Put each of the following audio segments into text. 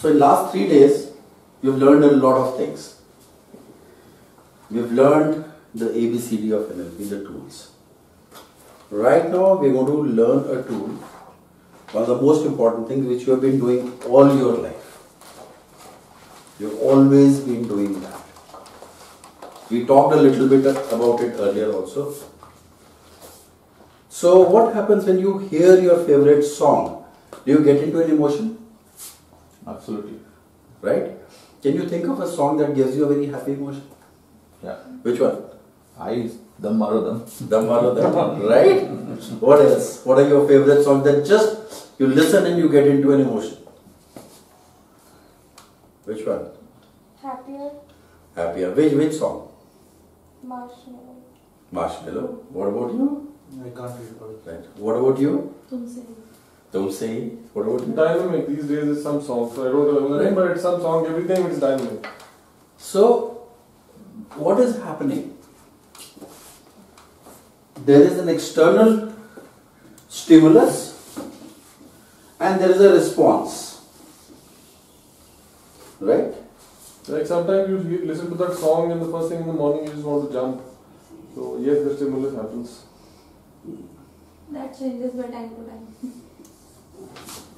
So in last 3 days, you've learned a lot of things. We've learned the ABCD of NLP, the tools. Right now, we're going to learn a tool, one of the most important things which you have been doing all your life. You've always been doing that. We talked a little bit about it earlier also. So what happens when you hear your favorite song? Do you get into an emotion? Absolutely. Right? Can you think of a song that gives you a very happy emotion? Yeah. Which one? Dam Maro Dam. Dam Maro Dam. Right? What else? What are your favorite songs that just you listen and you get into an emotion? Which one? Happier. Happier. Which song? Marshmallow. Marshmallow. What about you? I can't recall. Right. What about you? Tumse. Tumse. What about you? Dynamic. These days is some song. So I don't remember the name, but it's some song. Everything is dynamic. So, what is happening? There is an external stimulus and there is a response. Right? Like sometimes you listen to that song and the first thing in the morning you just want to jump. So yes, the stimulus happens. That changes by time to time.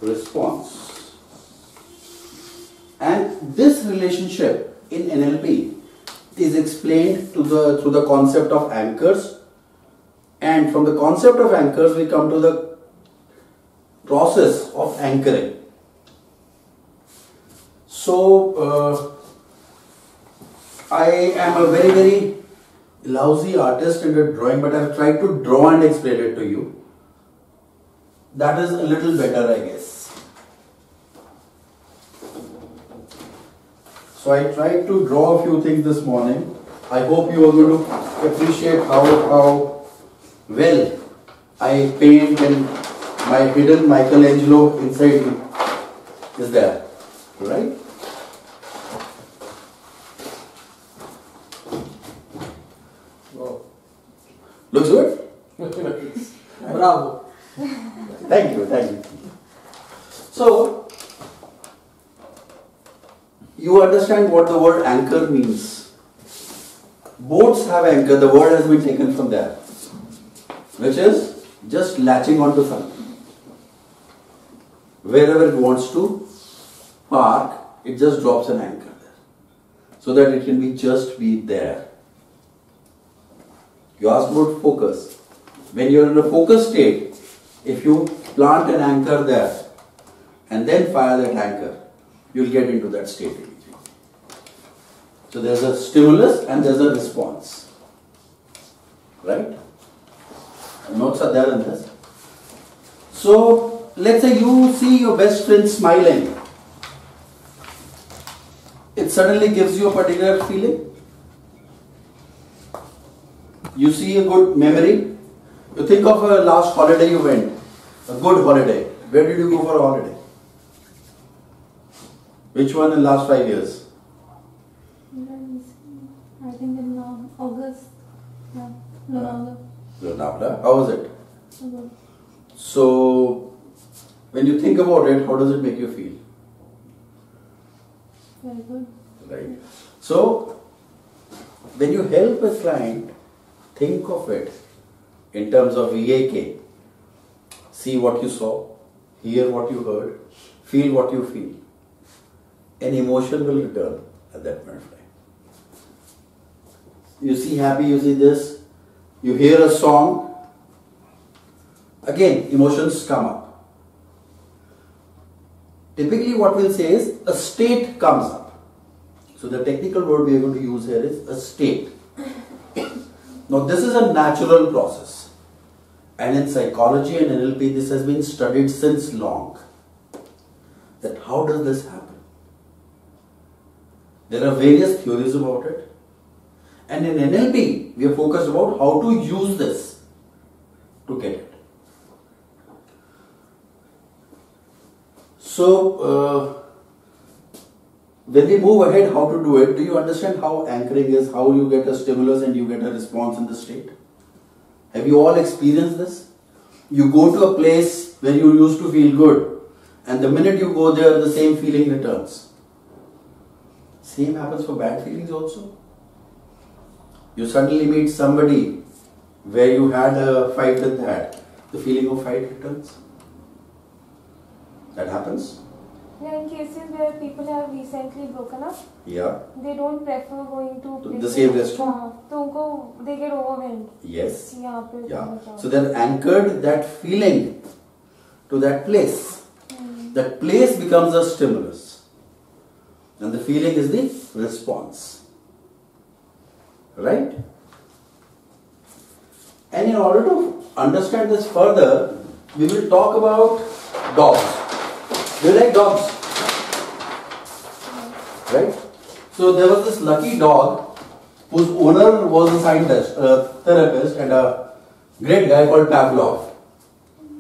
Response. And this relationship in NLP is explained through the concept of anchors. And from the concept of anchors, we come to the process of anchoring. So, I am a very, very lousy artist in the drawing, but I have tried to draw and explain it to you. That is a little better, I guess. So I tried to draw a few things this morning. I hope you are going to appreciate how well I paint, and my hidden Michelangelo inside me is there, right? Wow. Looks good? Bravo. Thank you, thank you. So, you understand what the word anchor means. Boats have anchor, the word has been taken from there, which is just latching onto something. Wherever it wants to park, it just drops an anchor there, so that it can just be there. You asked about focus. When you are in a focus state, if you plant an anchor there and then fire that anchor, you will get into that state. So there is a stimulus and there is a response. Right? Notes are there in this. So let's say you see your best friend smiling. It suddenly gives you a particular feeling. You see a good memory. You think of a last holiday you went. A good holiday. Where did you go for a holiday? Which one in the last 5 years? I think in August. Yeah. Lonavala. Lonavala. How was it? Good. So, when you think about it, how does it make you feel? Very good. Right. So, when you help a client, think of it in terms of VAK. See what you saw, hear what you heard, feel what you feel. An emotion will return at that point of time. You see happy, you see this, you hear a song, again emotions come up. Typically what we'll say is a state comes up. So the technical word we are going to use here is a state. Now this is a natural process. And in psychology and NLP, this has been studied since long. That how does this happen? There are various theories about it. And in NLP, we are focused about how to use this to get it. So, when we move ahead, how to do it, do you understand how anchoring is, how you get a stimulus and you get a response in the state? Have you all experienced this? You go to a place where you used to feel good And the minute you go there, the same feeling returns. Same happens for bad feelings also. You suddenly meet somebody where you had a fight with that. The feeling of fight returns. That happens. Yeah, in cases where people have recently broken up, Yeah. they don't prefer going to The places. same restaurant. हाँ, तो उनको they get overwhelmed. Yes. यहाँ पे Yeah. जाना चाहो. So they're anchored that feeling to that place. That place becomes a stimulus. And the feeling is the response. Right? And in order to understand this further, we will talk about dogs. Do you like dogs? Right? So there was this lucky dog whose owner was a scientist, a therapist, and a great guy called Pavlov.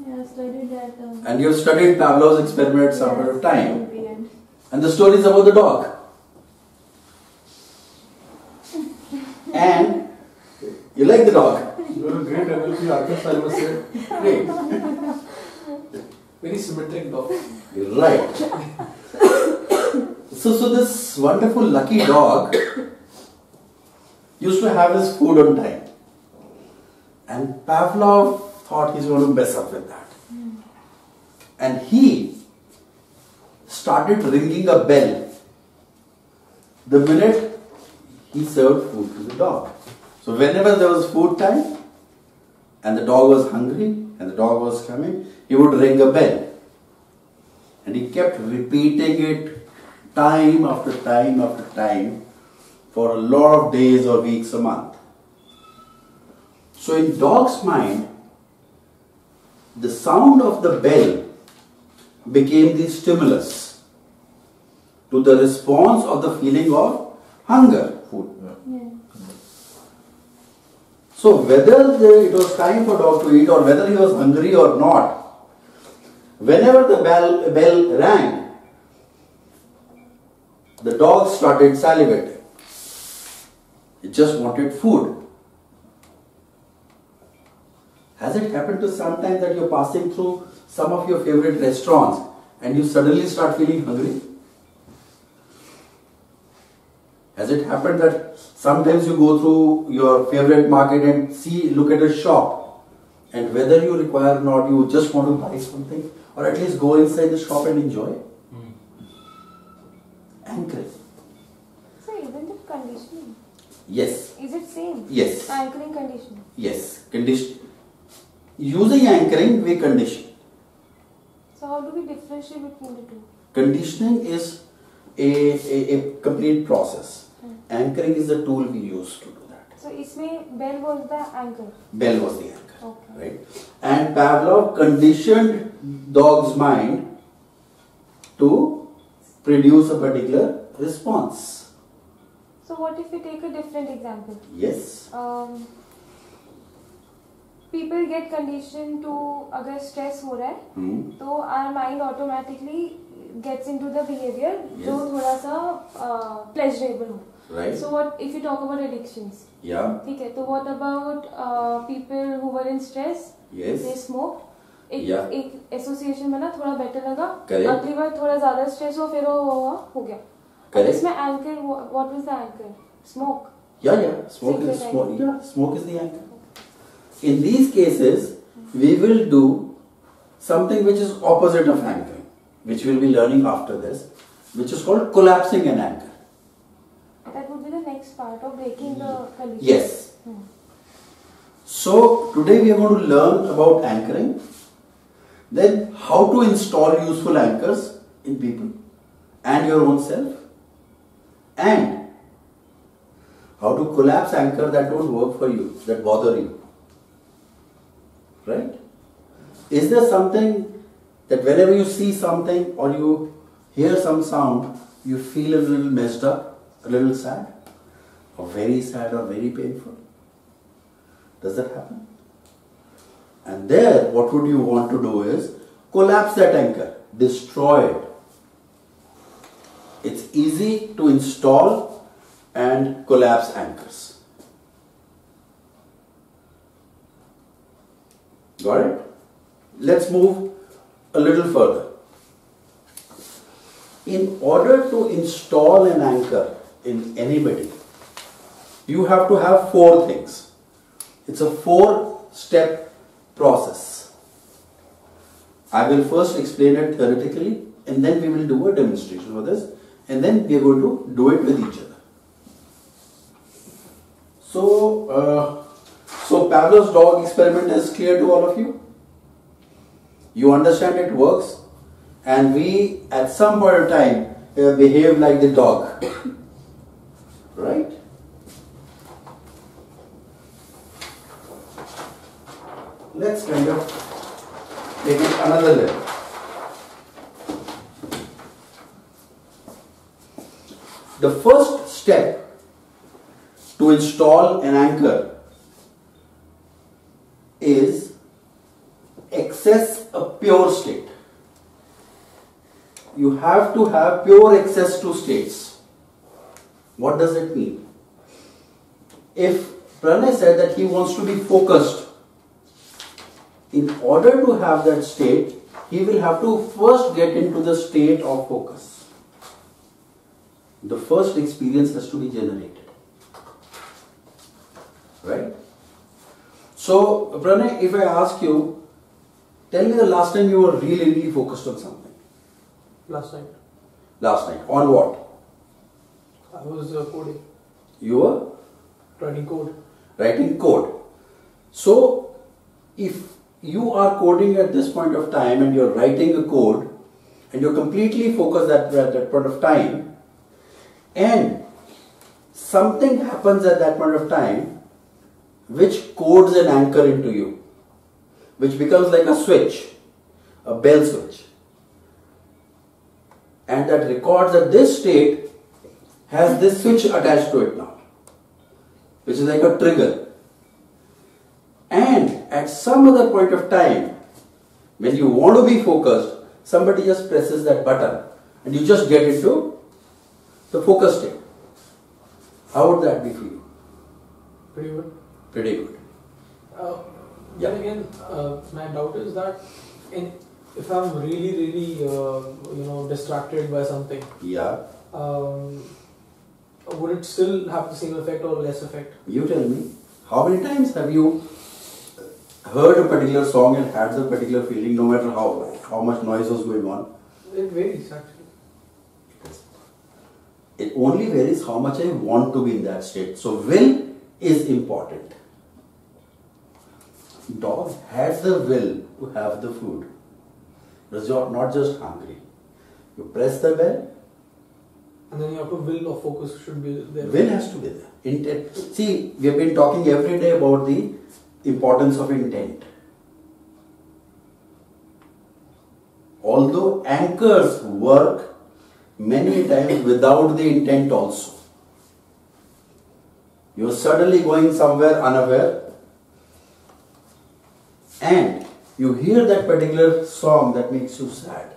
Yeah, I studied that. And you have studied Pavlov's experiment some period of time. Period. And the story is about the dog. And you like the dog. You're a great NLP artist, I must say. Great. Very symmetric dog. You're right. So this wonderful lucky dog used to have his food on time. And Pavlov thought he's going to mess up with that. And he started ringing a bell the minute he served food to the dog. So whenever there was food time and the dog was hungry and the dog was coming, he would ring a bell. And he kept repeating it time after time after time for a lot of days or weeks or month. So in dog's mind, the sound of the bell became the stimulus to the response of the feeling of hunger. Food. Yeah. Yeah. So whether it was time for dog to eat or whether he was hungry or not, whenever the bell rang, the dog started salivating. It just wanted food. Has it happened to sometimes that you're passing through some of your favorite restaurants and you suddenly start feeling hungry? Has it happened that sometimes you go through your favorite market and look at a shop, and whether you require or not, you just want to buy something or at least go inside the shop and enjoy? Anchoring. So isn't it conditioning? Yes. Is it same? Yes. Anchoring conditioning. Yes. Using anchoring, we condition. So how do we differentiate between the two? Conditioning is a complete process. Anchoring is the tool we use to do that. So इसमें bell was the anchor. Bell was the anchor. Okay. Right? And Pavlov conditioned dog's mind to produce a particular response. So what if we take a different example? Yes. People get conditioned to अगर stress हो रहा है तो our mind automatically gets into the behavior जो Yes. थोड़ा सा pleasurable हो. Right. So what if you talk about addictions? Yeah. ठीक है तो what about people who were in stress? Yes. They smoked. Yeah. एक एसोसिएशन बना थोड़ा बेटर लगा. Correct. अगली बार थोड़ा ज्यादा स्ट्रेस हो फिर वो हो गया. Correct. इसमें anchor what was the anchor? Smoke. Yeah. Smoke is Cigarette smoke. anchor. Yeah. Smoke is the anchor. In these cases, we will do something which is opposite of anchoring, which we'll be learning after this, which is called collapsing an anchor. That would be the next part of breaking the condition. Yes. So today we are going to learn about anchoring, then how to install useful anchors in people and your own self, and how to collapse anchor that don't work for you, that bother you. Right? Is there something that whenever you see something or you hear some sound, you feel a little messed up, a little sad, or very sad or very painful? Does that happen? And there, what would you want to do is collapse that anchor, destroy it. It's easy to install and collapse anchors. Got it? Let's move a little further. In order to install an anchor in anybody, you have to have 4 things. It's a 4-step process. I will first explain it theoretically, and then we will do a demonstration for this, and then we are going to do it with each other. So Pavlov's dog experiment is clear to all of you? You understand it works, and we at some point of time behave like the dog, right? Let's kind of take it another level. The first step to install an anchor is access a pure state. You have to have pure access to states. What does it mean? If Pranay said that he wants to be focused, in order to have that state, he will have to first get into the state of focus. The first experience has to be generated. Right? So, Pranay, if I ask you, tell me the last time you were really focused on something. Last night. Last night. On what? I was coding. You were? Writing code. Writing code. So, if you are coding at this point of time and you're writing a code and you're completely focused at that point of time, and something happens at that point of time which codes an anchor into you, which becomes like a switch, a bell switch, and that records that this state has this switch attached to it now, which is like a trigger. And at some other point of time, when you want to be focused, somebody just presses that button and you just get into the focus state. How would that be for you? Pretty good. Pretty good. Then again, my doubt is that if I'm really distracted by something, Yeah. would it still have the same effect or less effect? You tell me, how many times have you heard a particular song and had the particular feeling no matter how much noise was going on? It varies actually. It only varies how much I want to be in that state. So will is important. Dog has the will to have the food. But you're not just hungry. You press the bell. And then you have to will or focus should be there. Will has to be there. Intent. See, we have been talking every day about the importance of intent. Although anchors work many times without the intent also. You are suddenly going somewhere unaware and you hear that particular song that makes you sad.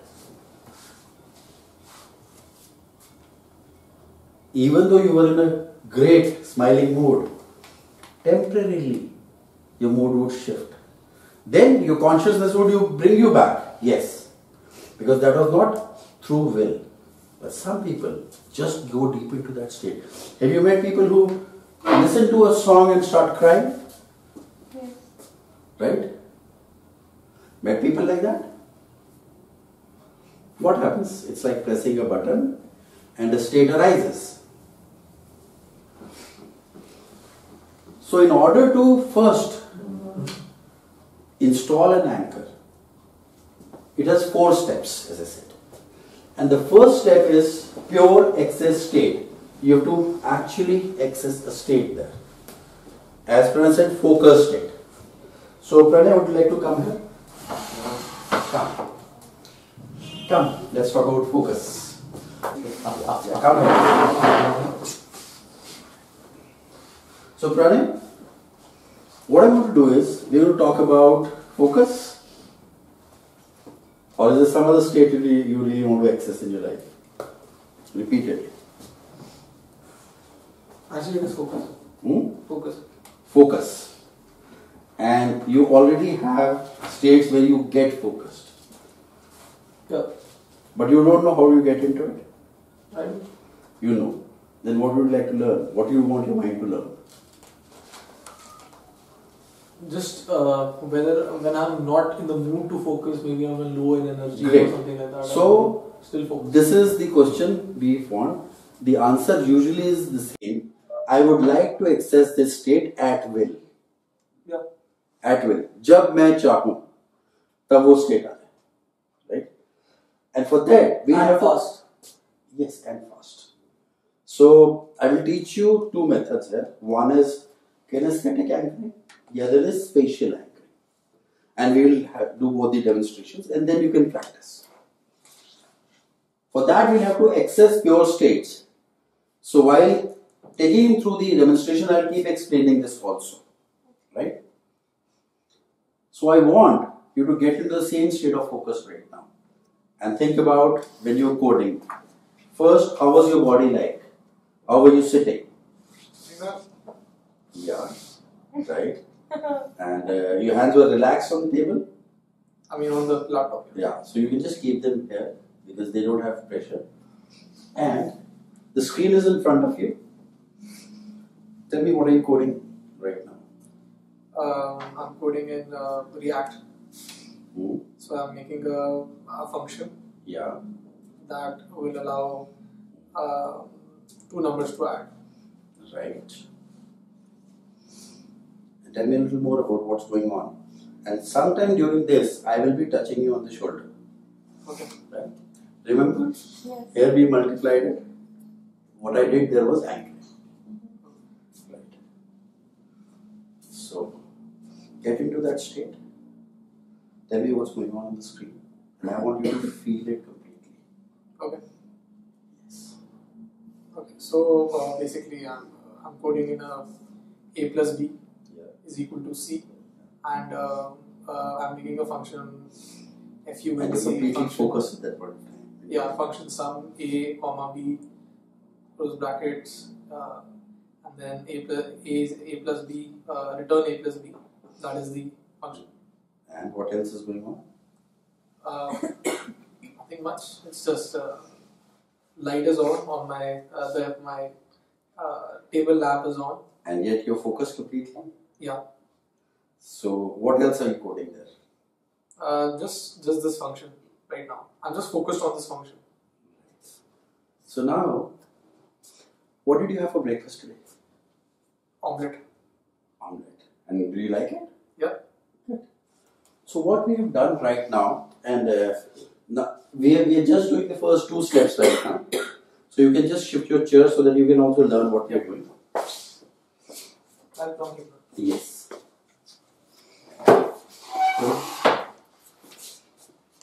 Even though you were in a great smiling mood, temporarily your mood would shift. Then your consciousness would bring you back. Yes. Because that was not through will. But some people just go deep into that state. Have you met people who listen to a song and start crying? Yes. Right? Met people like that? What happens? It's like pressing a button and a state arises. So in order to first install an anchor, it has 4 steps, as I said. And the first step is pure access state. You have to actually access a state there. As Pranay said, focus state. So Pranay, would you like to come here? Come, let's talk about focus. Yeah, come here. So Pranay, what I'm going to do is, we're going to talk about focus. Or is there some other state you really want to access in your life? Repeatedly. Actually, it is focus. Focus. Focus. And you already have states where you get focused. Yeah. But you don't know how you get into it. I do. You know. Then what would you like to learn? What do you want your mind to learn? Just when I'm not in the mood to focus, maybe I'm low in energy Great. or something like that. So, still focus. this is the question we want. The answer usually is the same. I would like to access this state at will. Yeah. At will. जब मैं चाहूँ तब वो state आ जाए. Right? And for that we have fast. Yes, and fast. So I will teach you two methods here. One is kinesthetic anchoring. The other is spatial anchoring. And we will do both the demonstrations and then you can practice. For that we have to access pure states. So while taking you through the demonstration, I will keep explaining this also. Right? So I want you to get into the same state of focus right now. And think about when you're coding. First, how was your body like? How were you sitting? Yeah, right. And your hands were relaxed on the table? I mean on the laptop. Yeah, so you can just keep them here because they don't have pressure. And the screen is in front of you. Tell me, what are you coding right now? I'm coding in React. Hmm? So I'm making a function Yeah, that will allow two numbers to add. right. And tell me a little more about what's going on. And sometime during this, I will be touching you on the shoulder. Okay. Right? Remember? Yes. Here we multiplied it. What I did there was anchoring. Right. So, get into that state. Tell me what's going on the screen. And I want you to feel it completely. Okay. Yes. Okay. So basically, I'm coding in a plus b Yeah. is equal to c, and I'm making a function f u And and you c completely function. focus at that point of time. Yeah, function sum a comma b close brackets, and then a plus b return a plus b. That is the function. And what else is going on? Nothing much. It's just light is on my my table lamp is on. And yet you're focused completely. Yeah. So what else are you coding there? Just this function right now. I'm just focused on this function. So now, what did you have for breakfast today? Omelette. Omelette. And do you like it? Yeah. So what we have done right now, and now we are just doing the first two steps right now. So you can just shift your chair so that you can also learn what we are doing. I'll come here. Yes.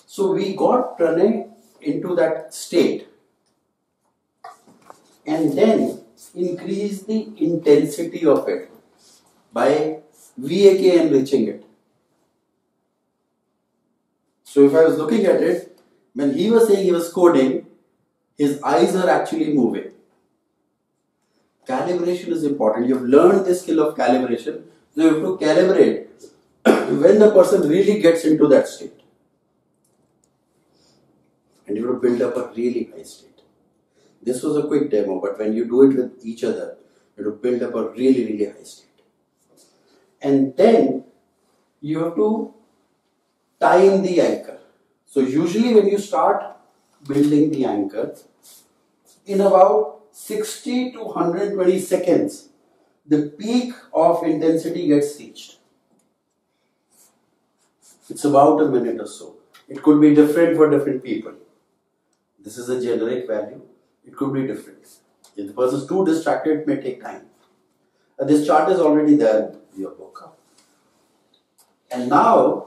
So we got Pranay into that state and then increase the intensity of it by VAK enriching it. So if I was looking at it, when he was saying he was coding, his eyes are actually moving. Calibration is important. You've learned the skill of calibration. So you have to calibrate when the person really gets into that state. And you have to build up a really high state. This was a quick demo, but when you do it with each other, you have to build up a really, really high state. And then you have to time the anchor. So usually when you start building the anchor, in about 60 to 120 seconds, the peak of intensity gets reached. It's about a minute or so. It could be different for different people. This is a generic value. It could be different. If the person is too distracted, it may take time. This chart is already there in your book. And now,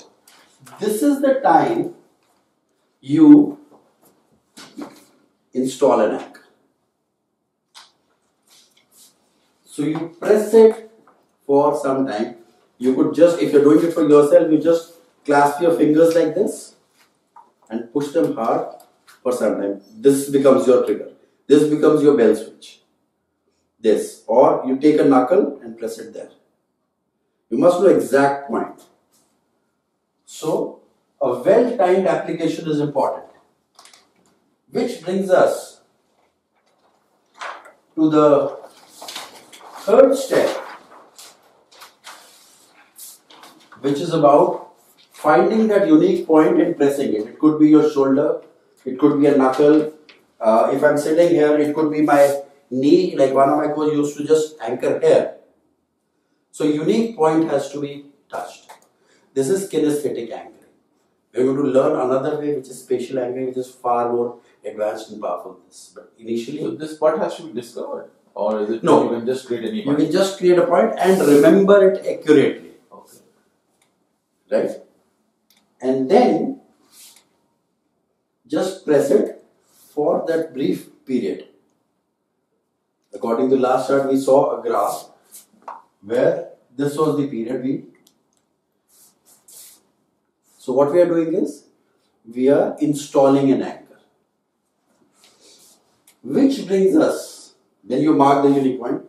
this is the time you install an anchor. So you press it for some time. You could just, if you're doing it for yourself, you just clasp your fingers like this and push them hard for some time. This becomes your trigger. This becomes your bell switch. This. Or you take a knuckle and press it there. You must know exact point. So, a well-timed application is important. Which brings us to the third step, which is about finding that unique point and pressing it. It could be your shoulder, it could be a knuckle. If I'm sitting here, it could be my knee, like one of my coaches used to just anchor here. So unique point has to be touched. This is kinesthetic anchoring. We're going to learn another way, which is spatial anchoring, which is far more advanced and powerful than this. But initially, So this part has to be discovered, or is it No. you can just create any you point? can just create a point and remember it accurately, Okay. right? And then just press it for that brief period. According to last chart, we saw a graph where this was the period we. So what we are doing is we are installing an anchor, which brings us, when you mark the unique point,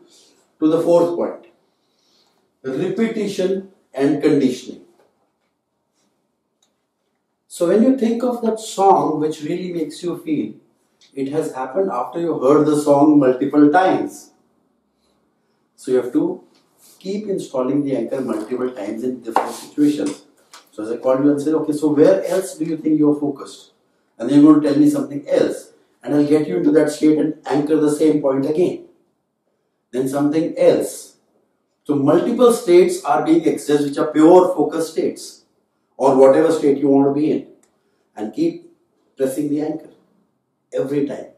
to the fourth point: repetition and conditioning. So when you think of that song which really makes you feel, it has happened after you heard the song multiple times. So you have to keep installing the anchor multiple times in different situations. So as I called you and said, okay, so where else do you think you are focused? And then you're going to tell me something else. And I'll get you into that state and anchor the same point again. Then something else. So multiple states are being accessed which are pure focus states, or whatever state you want to be in. And keep pressing the anchor every time.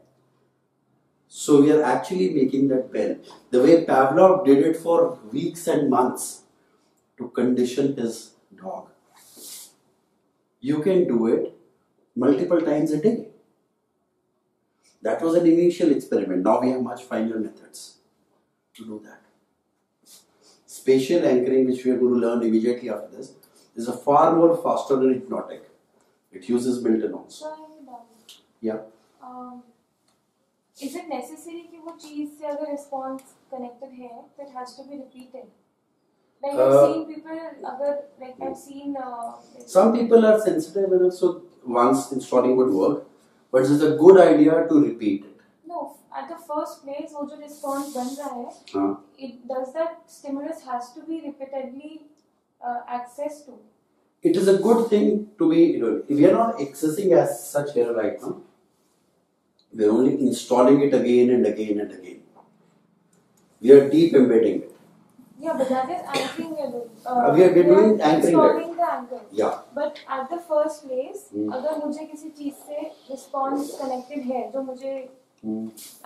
So we are actually making that bell. The way Pavlov did it for weeks and months to condition his dog. You can do it multiple times a day. That was an initial experiment. Now we have much finer methods to do that. Spatial anchoring, which we are going to learn immediately after this, is a far more faster than hypnotic. It uses built-in also. So I have a doubt. Yeah. Is it necessary कि वो चीज से अगर response connected है, that has to be repeated? Like I've seen people, I've seen. Some people are sensitive enough, so once installing would work, but it's a good idea to repeat it. No, at the first place, वो जो response बन रहा है, हाँ. it does that stimulus has to be repeatedly accessed to. It is a good thing to be. We are not accessing as such here right now. We are only installing it again and again and again. We are deep embedding it. Yeah, but that is anchoring it. We are doing anchoring installing the anchor. Yeah. But at the first place, अगर मुझे किसी चीज से response connected है, जो मुझे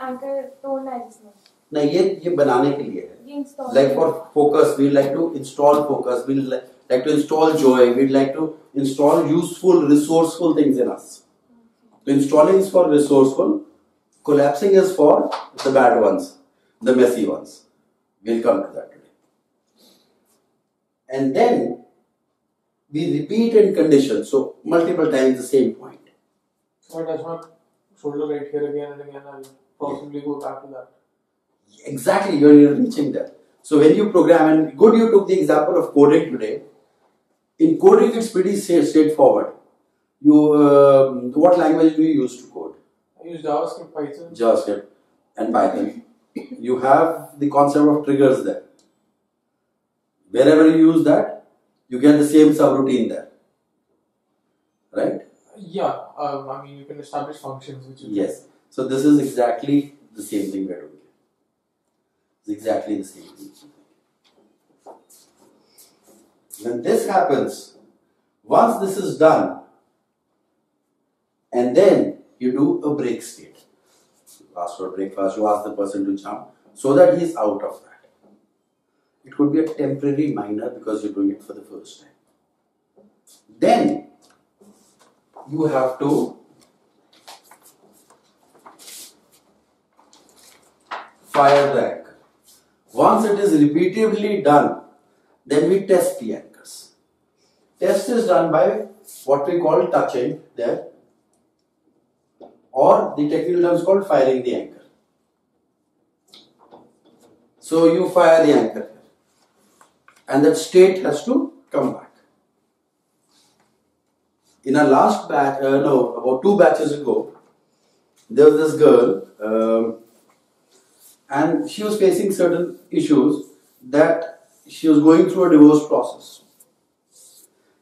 anchor तोड़ना है जिसमें. नहीं, ये बनाने के लिए है. ये install. Like for focus, we like to install focus. We like to install joy. We like to install useful, resourceful things in us. So installing is for resourceful. Collapsing is for the bad ones, the messy ones. We'll come to that today. And then we repeat and condition. So multiple times the same point. So I touch my shoulder right here again and again. I'll possibly go back to that. Exactly, you're reaching there. So when you program, and good you took the example of coding today. In coding, it's pretty straightforward. You, what language do you use to code? I use JavaScript, Python. JavaScript and Python. You have the concept of triggers there. Wherever you use that, you get the same subroutine there. Right? Yeah, I mean you can establish functions which you Yes. So this is exactly the same thing we're doing. It's exactly the same thing. When this happens, once this is done, and then you do a break state. You ask for breakfast, you ask the person to jump so that he is out of that. It could be a temporary minor because you're doing it for the first time. Then you have to fire the anchor. Once it is repeatedly done, then we test the anchors. Test is done by what we call touching there, or the technical term is called firing the anchor. So you fire the anchor here, and that state has to come back. In our last batch, about 2 batches ago, there was this girl, and she was facing certain issues that she was going through a divorce process.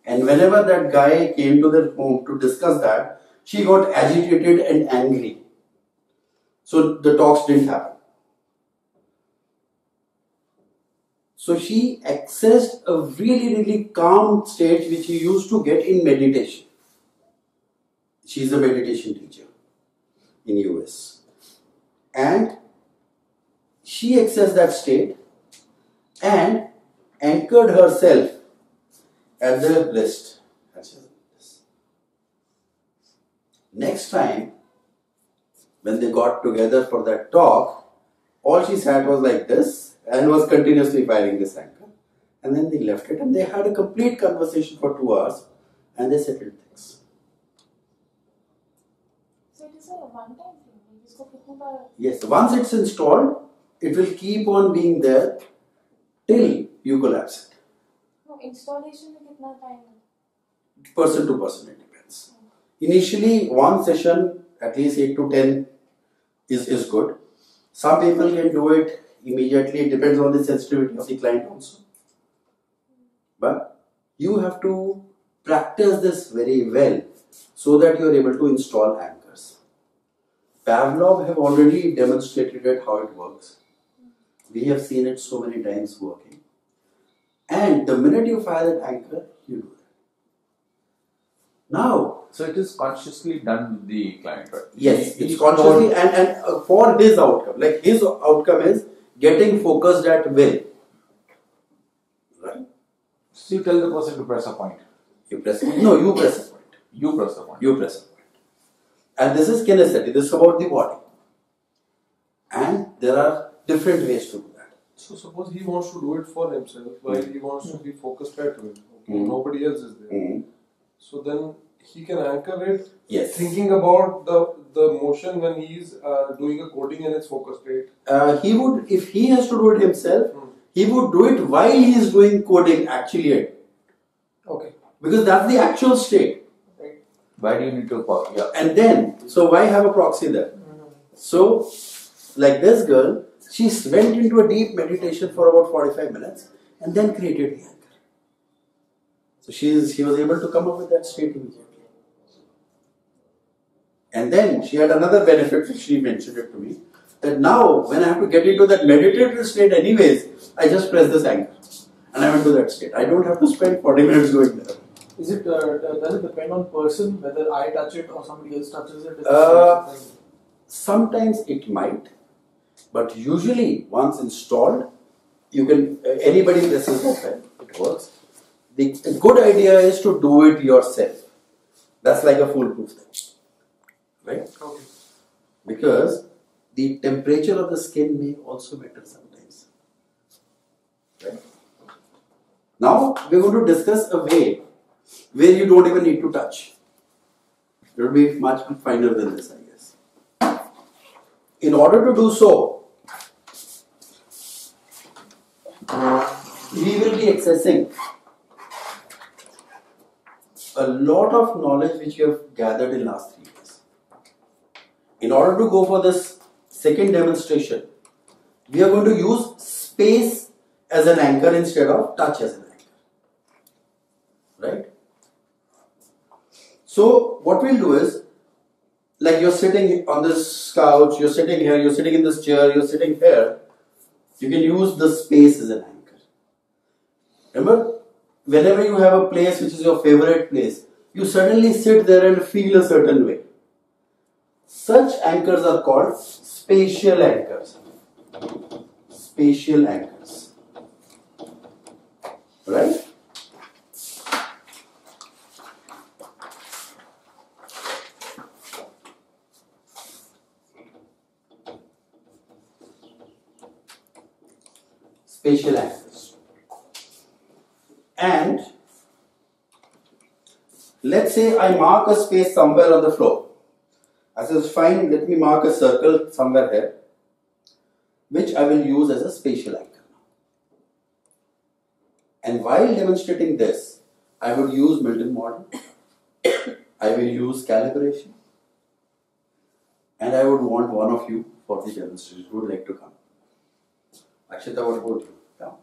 And whenever that guy came to their home to discuss that, she got agitated and angry. So the talks didn't happen. So she accessed a really, really calm state which she used to get in meditation. She's a meditation teacher in US. And she accessed that state and anchored herself at the wrist. Next time, when they got together for that talk, all she sat was like this and was continuously firing this anchor. And then they left it and they had a complete conversation for 2 hours and they settled things. So it is a one-time thing. इसको कितनी बार? Yes, once it's installed, it will keep on being there till you collapse it. No, installation में कितना time? Person to person, it depends. Initially, one session, at least 8 to 10 is good. Some people can do it immediately. It depends on the sensitivity of the client also. But you have to practice this very well so that you are able to install anchors. Pavlov have already demonstrated it how it works. We have seen it so many times working. And the minute you fire that anchor, you do that. Now, So it is consciously done with the client, right? yes, He- it's he's consciously told- and for his outcome. Like his outcome is getting focused at will. Right? So you tell the person to press a point. You press no, you press a point. You press the point. You press a point. And this is kinesthetic, this is about the body. And there are different ways to do that. So suppose he wants to do it for himself while he wants to be focused at will. Okay, Mm. nobody else is there. Mhm. So then he can anchor it Yes. thinking about the motion when he's doing a coding and it's focused state. He would, if he has to do it himself, Mm. he would do it while he is doing coding actually. Okay. Because that's the actual state. Right. Why do you need to pause? Yeah. And then, so why have a proxy there? So, like this girl, she went into a deep meditation for about 45 minutes and then created the anchor. So she was able to come up with that state immediately. And then she had another benefit which she mentioned it to me, that now when I have to get into that meditative state anyways, I just press this anchor and I'm into that state. I don't have to spend 40 minutes going there. Is it does it depend on person whether I touch it or somebody else touches it? Sometimes it might, but usually once installed, you can anybody presses the pen, it works. The good idea is to do it yourself. That's like a foolproof thing, right? Okay. Because the temperature of the skin may also matter sometimes. Right? Now we're going to discuss a way where you don't even need to touch. It will be much finer than this, I guess. In order to do so, we will be accessing a lot of knowledge which you have gathered in last 3 years. In order to go for this second demonstration, we are going to use space as an anchor instead of touch as an anchor. Right? So what we'll do is, like you're sitting on this couch, you're sitting here, you're sitting in this chair, you're sitting here, you can use the space as an anchor. Remember, whenever you have a place which is your favorite place, you suddenly sit there and feel a certain way. Such anchors are called spatial anchors. Spatial anchors. Right? Spatial anchors. And let's say I mark a space somewhere on the floor. I said, fine, let me mark a circle somewhere here, which I will use as a spatial anchor. And while demonstrating this, I would use Milton model, I will use calibration, And I would want one of you for the demonstration who would like to come. Akshita, what about you? Come.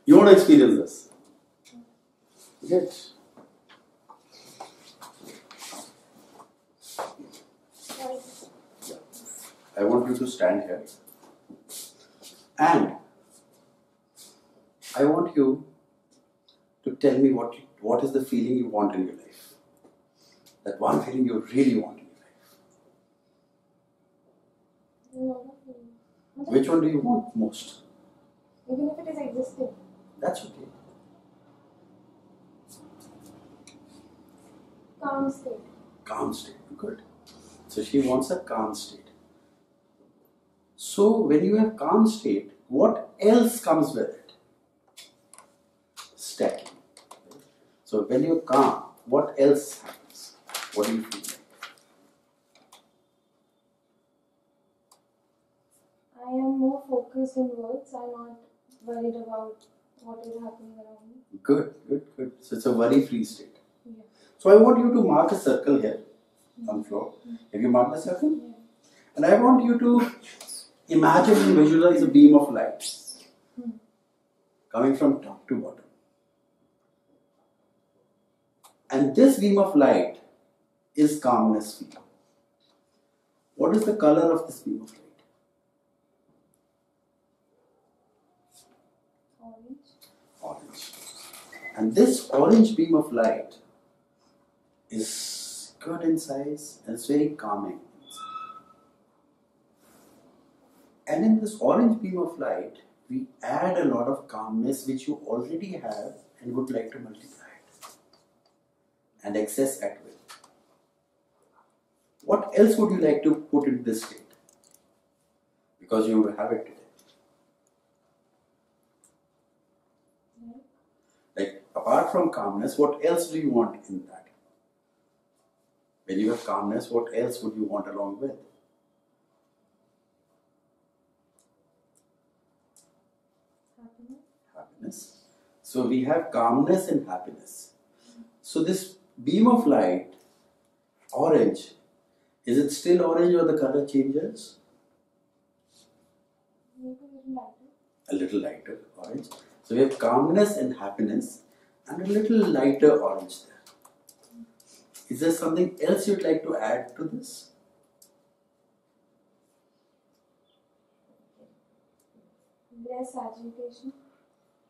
You want to experience this? Good. I want you to stand here. And I want you to tell me what is the feeling you want in your life. That one feeling you really want in your life. Which one do you want most? Even if it is existing. That's okay. Calm state. Calm state. Good. So she wants a calm state. So when you have calm state, what else comes with it? Stacking. So when you're calm, what else happens? What do you feel like? I am more focused in words. I'm not worried about what is happening around me. Good, good, good. So it's a worry-free state. Yeah. So I want you to mark a circle here on the floor. Have you marked the circle? Yeah. And I want you to imagine and visualize a beam of light coming from top to bottom. And this beam of light is calmness for you. What is the color of this beam of light? Orange. Orange. And this orange beam of light is good in size and it's very calming. And in this orange beam of light, we add a lot of calmness which you already have and would like to multiply it and access at will. What else would you like to put in this state? Because you have it today. Like, apart from calmness, what else do you want in that? When you have calmness, what else would you want along with? Happiness. So we have calmness and happiness. So this beam of light, orange, is it still orange or the color changes? Maybe a little lighter. A little lighter orange. So we have calmness and happiness and a little lighter orange there. Is there something else you'd like to add to this? Less agitation.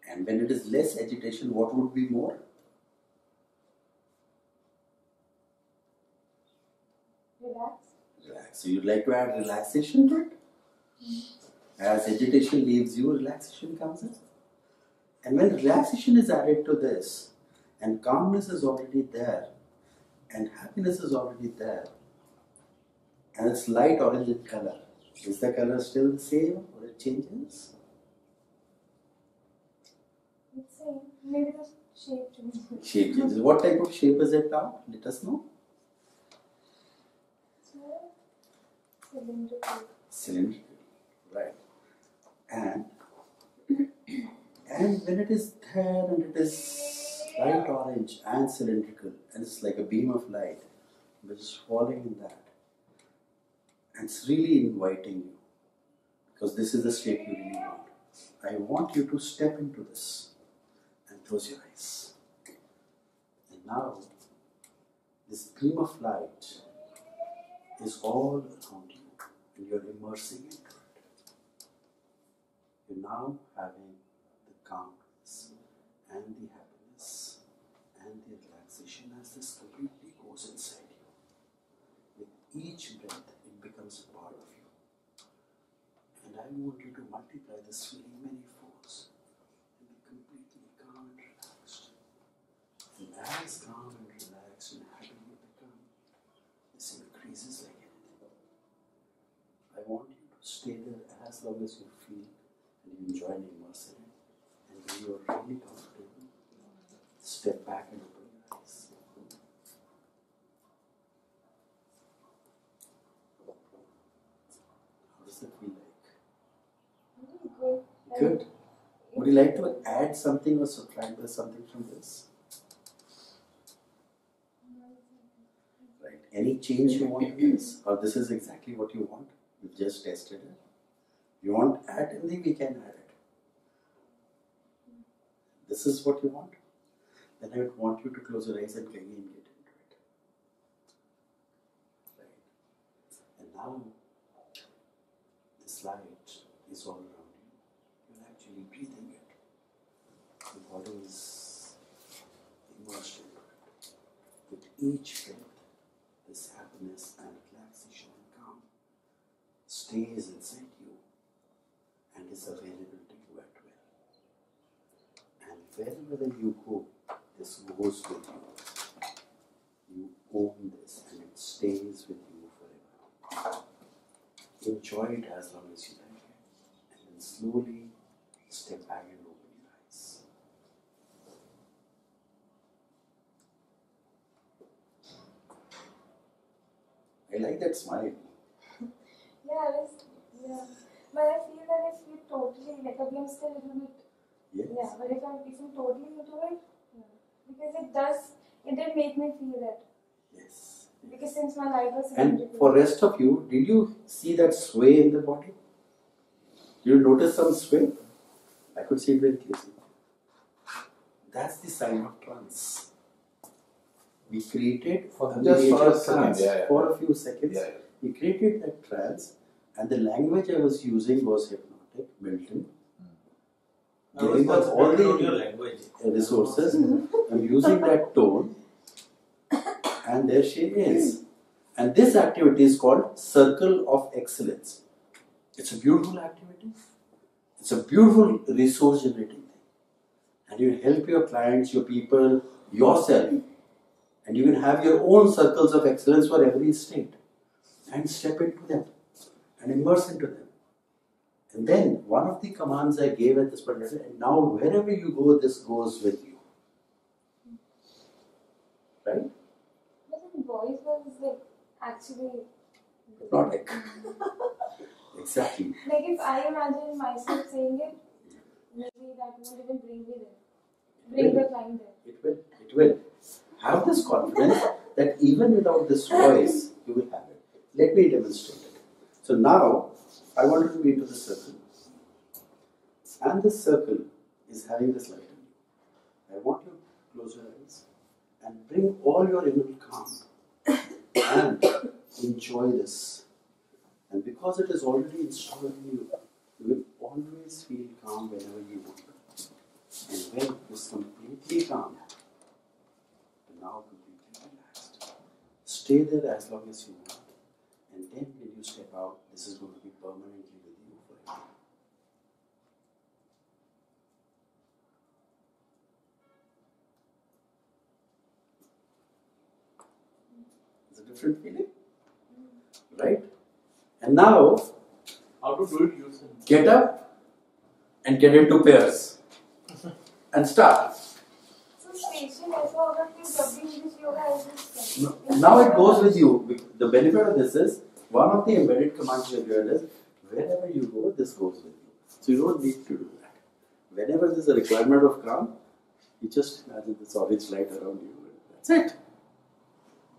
And when it is less agitation, what would be more? Relax. Relax. So you'd like to add relaxation to it? As agitation leaves you, relaxation comes in. And when relaxation is added to this, and calmness is already there, and happiness is already there, and it's light orange in color, is the color still the same or it changes? It's same. Maybe the shape changes. Shape changes. What type of shape is it now? Let us know. Cylindrical. Cylindrical, right? And when it is there and it is light orange and cylindrical and it's like a beam of light which is falling in that, and it's really inviting you because this is the state you really want. I want you to step into this and close your eyes. And now this beam of light is all around you and you're immersing into it. You're now having the calmness and the happiness and the relaxation as this completely goes inside you. With each breath, it becomes a part of you. And I want you to multiply this feeling many folds and be completely calm and relaxed. And as calm and relaxed and happy you become, this increases like anything. I want you to stay there as long as you feel and you enjoy and immerse in it. And when you are really comfortable, step back and open your eyes. How does that feel like? Good. Good. Would you like to add something or subtract something from this? Right. Any change you want in this? Or this is exactly what you want? You've just tested it. You want add anything, we can add it. This is what you want? Then I would want you to close your eyes and again get into it. Right. And now, this light is all around you. You're actually breathing it. The body is immersed into it. With each breath, this happiness and relaxation and calm stays inside you and is available to you at will. And wherever you go, this goes with you. You own this and it stays with you forever. Enjoy it as long as you like it. And then slowly step back and open your eyes. I like that smile. Yeah. But I feel that if you totally, like, I'm still a little bit, Yes. yeah, but if I'm totally into it, because it did make me feel that. Yes. Because since my life was And symmetrical. for rest of you, did you see that sway in the body? Did you notice some sway? I could see it very clearly. That's the sign of trance. We created For a just for miniature a second, trance yeah. for a few seconds. Yeah. We created that trance, and the language I was using was hypnotic, Milton. I was Giving us all concentrating on the your language. resources. I'm using that tone, and there she is. And this activity is called Circle of Excellence. It's a beautiful activity. It's a beautiful resource generating thing. And you help your clients, your people, yourself. And you can have your own circles of excellence for every state. And step into them. And immerse into them. And then one of the commands I gave at this particular time, now wherever you go, this goes with you. Right? But the voice was like actually Hypnotic. Exactly. like if I imagine myself saying it, maybe that won't even bring me there. Bring the client there. It will. Have this confidence that even without this voice, you will have it. Let me demonstrate it. So now, I want you to be into the circle. And this circle is having this light in you. I want you to close your eyes and bring all your inner calm and enjoy this. And because it is already installed in you, you will always feel calm whenever you want. And when it is completely calm, now completely relaxed. Stay there as long as you want. And then when you step out, this is going to be permanently with you forever. It's a different feeling, right? And now, How to do it yourself? get up and get into pairs and start. So station ऐसा होगा कि जब भी English yoga is just Now it goes with you. The benefit of this is, one of the embedded commands you have given is, wherever you go, this goes with you. So you don't need to do that. Whenever there's a requirement of calm, you just imagine this orange light around you. That's it.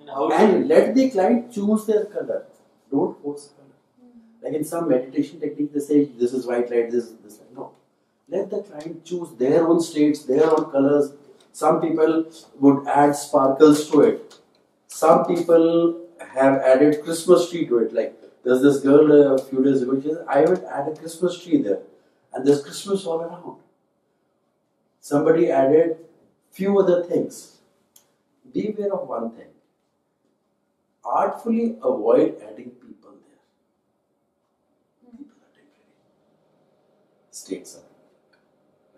And let the client choose their color. Don't force color. Like in some meditation technique, they say, this is white light, this is this light. No. Let the client choose their own states, their own colors. Some people would add sparkles to it. Some people have added Christmas tree to it. Like there's this girl a few days ago, she said, I would add a Christmas tree there. And there's Christmas all around. Somebody added few other things. Be aware of one thing. Artfully avoid adding people there. People are temporary. States are.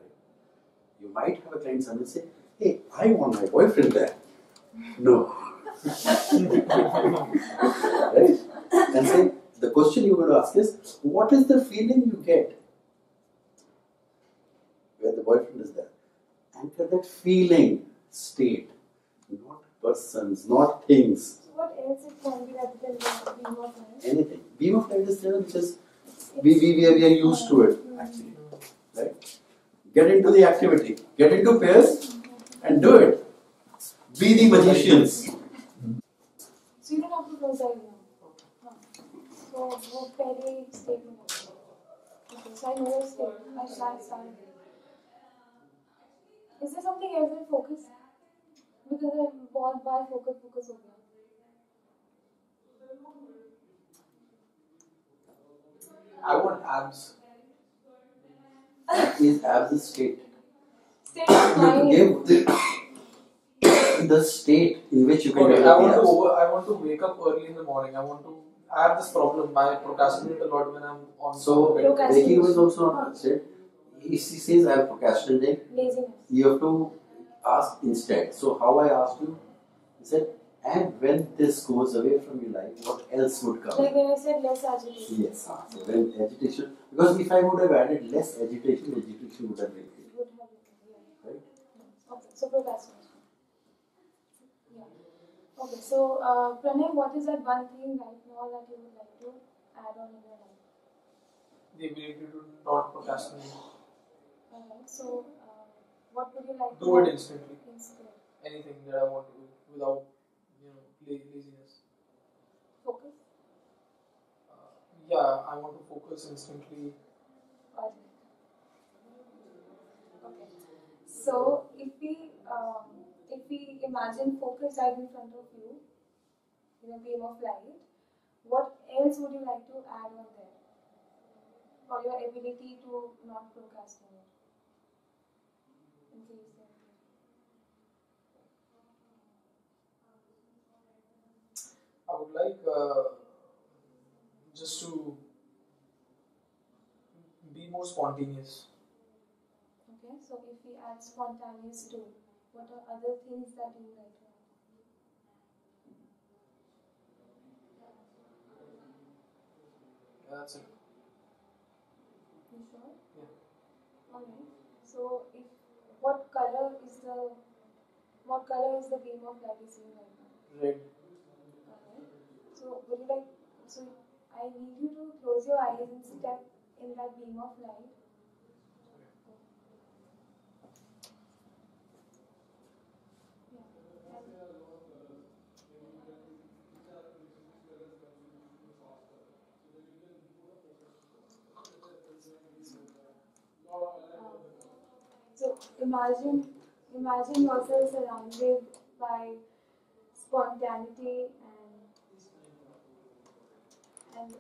Right? You might have a client suddenly say, hey, I want my boyfriend there. No. Right? And say, the question you're going to ask is, what is the feeling you get where the boyfriend is there? Anchor that feeling state, not persons, not things. So what else it can be rather than being of light? Anything. Beam of light is there because we are used to it actually. Right? Get into the activity. Get into pairs and do it. Be the magicians. So you don't close eyes now. So वो पहले state में होगा. Okay, so I know your state. I start. Is there something else than focus? Because I बहुत बार focus हो गया. I want abs. Is abs a state? State of You have mind. to give the state in which you can Okay, develop the abs. I want to wake up early in the morning. I have this problem. I procrastinate a lot when I'm on So bed. waking up is also not a state. If he says I have procrastinated, Laziness. you have to ask instead. So how I asked you, he said, and when this goes away from your life, what else would come? Like when I said less agitation. Yes, so when agitation, because if I would have added less agitation would have been Would have been, yeah. right? Okay, so procrastination. Yeah. Okay, so Pranay, what is that one thing right now that you would like to add on in your life? The ability to not procrastinate. Alright, so what would you like to Do it add? instantly. Instead. Anything that I want to do without, laziness. Focus. Yeah, I want to focus instantly. Okay. So if we imagine focus right in front of you in a beam of light, what else would you like to add on there for your ability to not procrastinate? In case I would like just to be more spontaneous. okay, so if we add spontaneous too, what are other things that you would like to add? Yeah, that's it. You sure? Yeah. Alright. So what color is the beam of light you see right now? Red. Okay. So would you like? So I need you to close your eyes and step in that beam of light. So imagine yourself surrounded by spontaneity and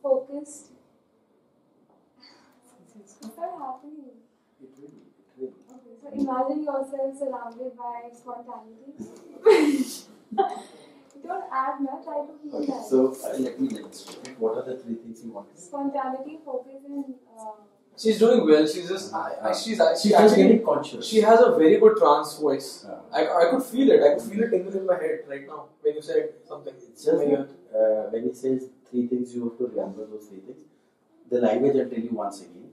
focused. What's that happening? It will. Okay, so imagine yourself surrounded by spontaneity. Don't add much, try to feel Okay, that. so let me demonstrate. What are the three things you want? Spontaneity, focus, and She's doing well. She's just She's she's just actually getting conscious. she has a very good trance voice. Yeah. I could feel it. I could feel it tingle in my head right now when you said something. It's just in my ear. that when he says three things, you have to remember those three things. The language I'll tell you once again,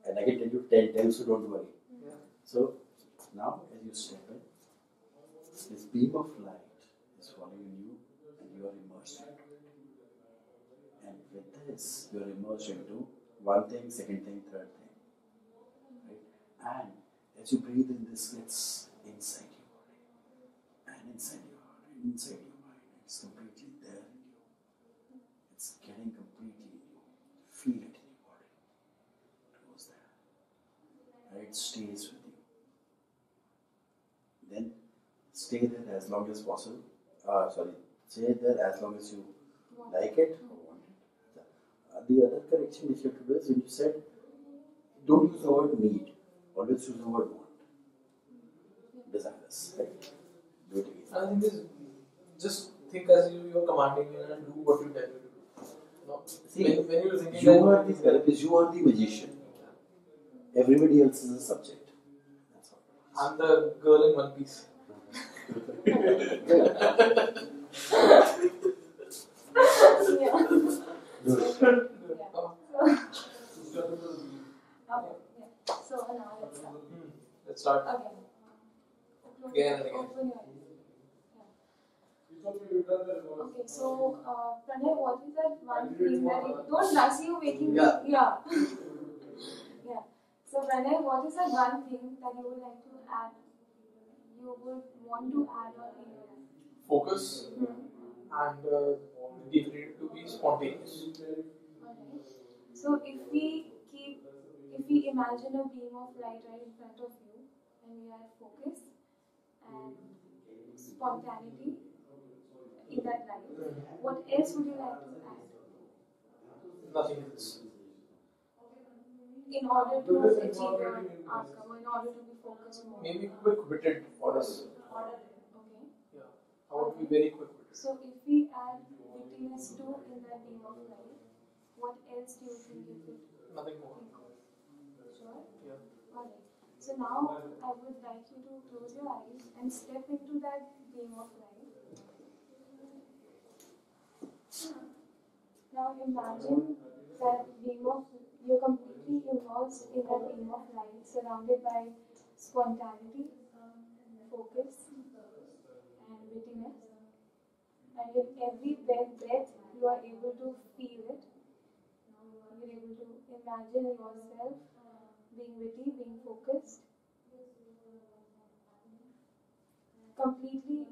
and I can tell you 10 times, so don't worry. Yeah. So now, as you step in, this beam of light is following you, and you are immersed into it. And with this, you are immersed into one thing, second thing, third thing. Right? And as you breathe in, this gets inside your body, and inside your heart, and inside your mind. It's completely there in you. It's getting completely in you. Feel it in your body. It goes there. And it stays with you. Then stay there as long as possible. Stay there as long as you like it or want it. The other correction which you have to do is when you said, don't use the word need, always use the word want. Desirous, right? Do it again. I think this just think as you're commanding me and do what you tell me to do. No. See, when you're thinking you are the therapist, you are the magician. Everybody else is a subject. That's all. I'm the girl in one piece. yeah. Do it. So now let's start. Let's start. Again. Again and again. Open your eyes. Yeah. Okay, so Pranay, what is that one thing that you don't rush you waking Yeah. Yeah. Yeah. So Pranay, what is that one thing that you would like to add? you would want to add on in your life? Focus and the ability to be spontaneous. Alright. So if we imagine a beam of light right in front of you, and we add focus and spontaneity in that light, what else would you like to add Nothing else. in order to achieve your outcome, or in order to be focused more? Maybe quick-witted for us. Okay. Yeah, I would be very quick-witted. So if we add wittiness too in that beam of light, what else do you think you could Nothing more. think of? Sure? Yeah. Alright. So now I would like you to close your eyes and step into that beam of light. Now imagine that beam of, you're completely immersed in that beam of light, surrounded by spontaneity, focus, and wittiness. And with every breath, you are able to feel it. You're able to imagine yourself being witty, being focused.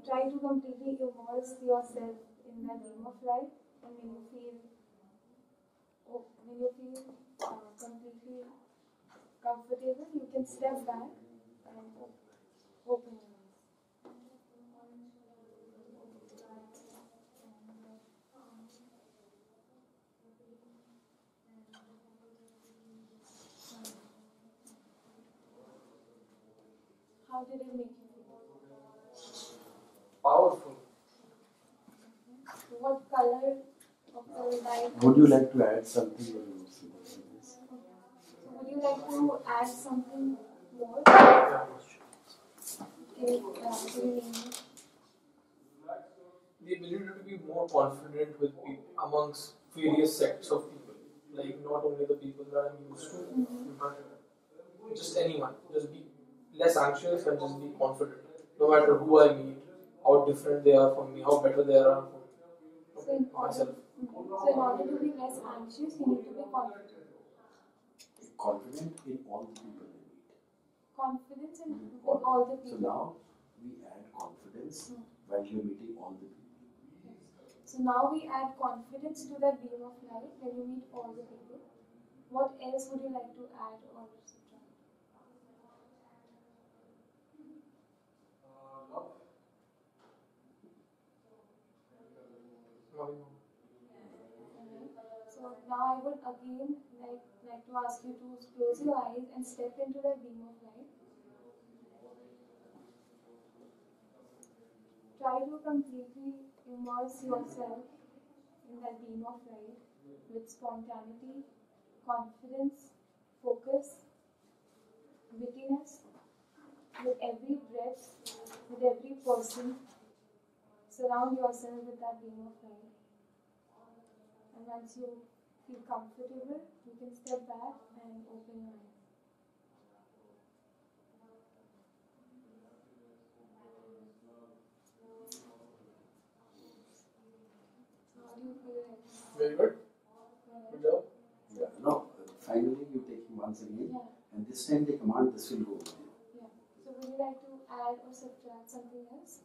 Try to completely immerse yourself in that beam of light, and when you feel completely comfortable, you can step back and open your eyes. How did it make you feel? Powerful. What color of the light? Would you like to add something or you see this? Would you like to add something more? Yeah. Can you name it? The ability to be more confident with people amongst various sects of people, like not only the people that I'm used to, but just anyone. Just be less anxious and just be confident, no matter who I meet, how different they are from me, how better they are from myself. So in order to be less anxious, you need to be confident. Confident in all the people they meet. Confidence in all the So people. now we add confidence while you're meeting all the people. So now we add confidence to that beam of light when you meet all the people. What else would you like to add or subtract? So now I would again like to ask you to close your eyes and step into that beam of light. Try to completely immerse yourself in that beam of light with spontaneity, confidence, focus, wittiness. With every breath, with every person, surround yourself with that beam of light. And once you feel comfortable, you can step back and open your eyes. How do you feel? Very good. Good job. Yeah. Now, finally you take him once again, and this time the command, this will go with you. Yeah. So would you like to add or subtract something else?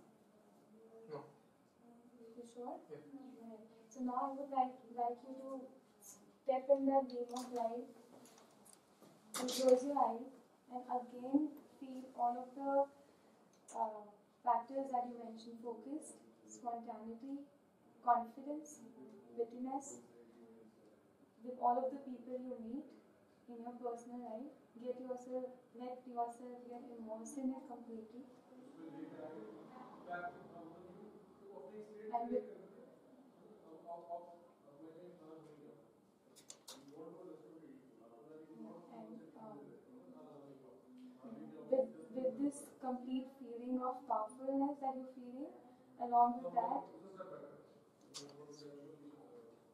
No. You sure? Yeah. Right. So now I would like you to step in that beam of light and close your eyes and again feel all of the factors that you mentioned: focus, spontaneity, confidence, wittiness. With all of the people you meet in your personal life, let yourself get immersed in it completely. And with this complete feeling of powerfulness that you're feeling, along with that,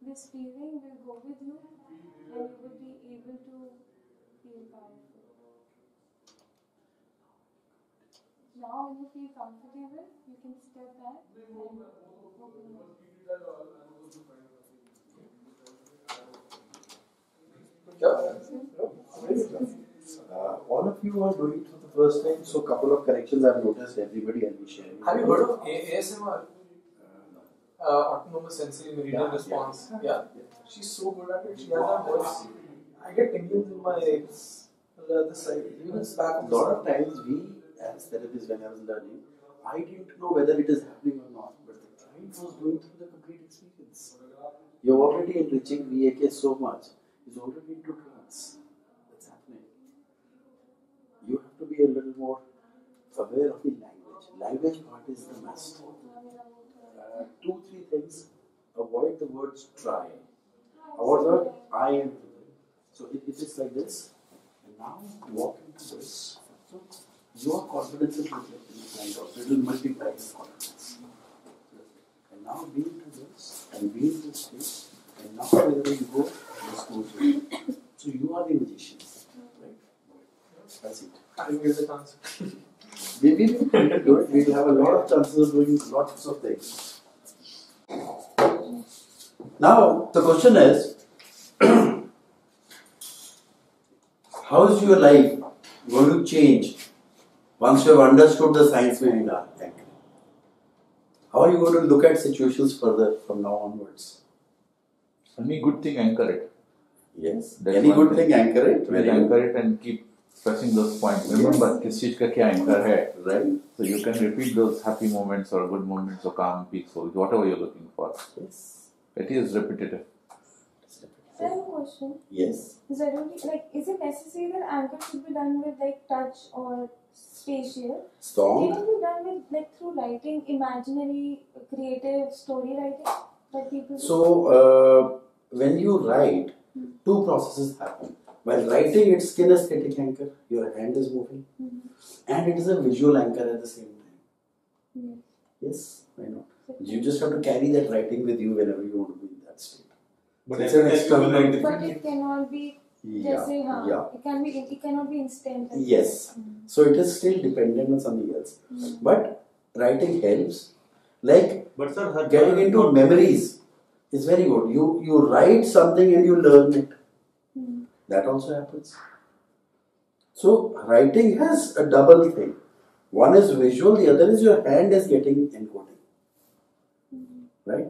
this feeling will go with you and you will be able to feel powerful. Now when you feel comfortable, you can step back and open your eyes. Good job. All of you are doing it for the first time, so couple of corrections I've noticed. Everybody I'll be sharing. Have you heard of ASMR? Autonomous sensory meridian response. Yeah. She's so good at it. She has that voice. I get tingles in my other side. Even back of A the lot side. of times we, as therapists, when I was learning, I didn't know whether it is happening or not, but the client was going through the complete experience. You're already enriching VAK so much, he's already into trance. That's happening. You have to be a little more aware of the language. Language part is the must. 2-3 things. Avoid the words try. Avoid the word I am. So it is like this. And now walk into this. So your confidence is reflected in the client also. It will multiply his confidence. And now be into this and be in this state. And now wherever you go, this goes you. So you are the magician. Right? That's it. I didn't get the chance. We will do it. We will have a lot of chances of doing lots of things. Now, the question is, how is your life going to change once you have understood the science behind anchoring? How are you going to look at situations further from now onwards? Any good thing, anchor it. Yes. That's Any one good thing. thing, anchor it. Just Very anchor good. it and keep pressing those points. Remember, किस चीज का क्या anchor है. Right? So you can repeat those happy moments or good moments or calm, peaceful, whatever you're looking for. Yes. It is repetitive. I have a question. Yes. Is it necessary that anchor should be done with like touch or spatial? Strong. Can it be done with like through writing, imaginary, creative story writing that people do? So, when you write, two processes happen. While writing, it's kinesthetic anchor, your hand is moving, and it is a visual anchor at the same time. Yes, why not? You just have to carry that writing with you whenever you want to be in that state. But So it's an external. But it cannot be Yeah, say, yeah. it cannot be instant. Yes. So it is still dependent on something else. But writing helps. Like But sir, her getting into memories is very good. You write something and you learn it. That also happens. So writing has a double thing. One is visual, the other is your hand is getting encoding. Right?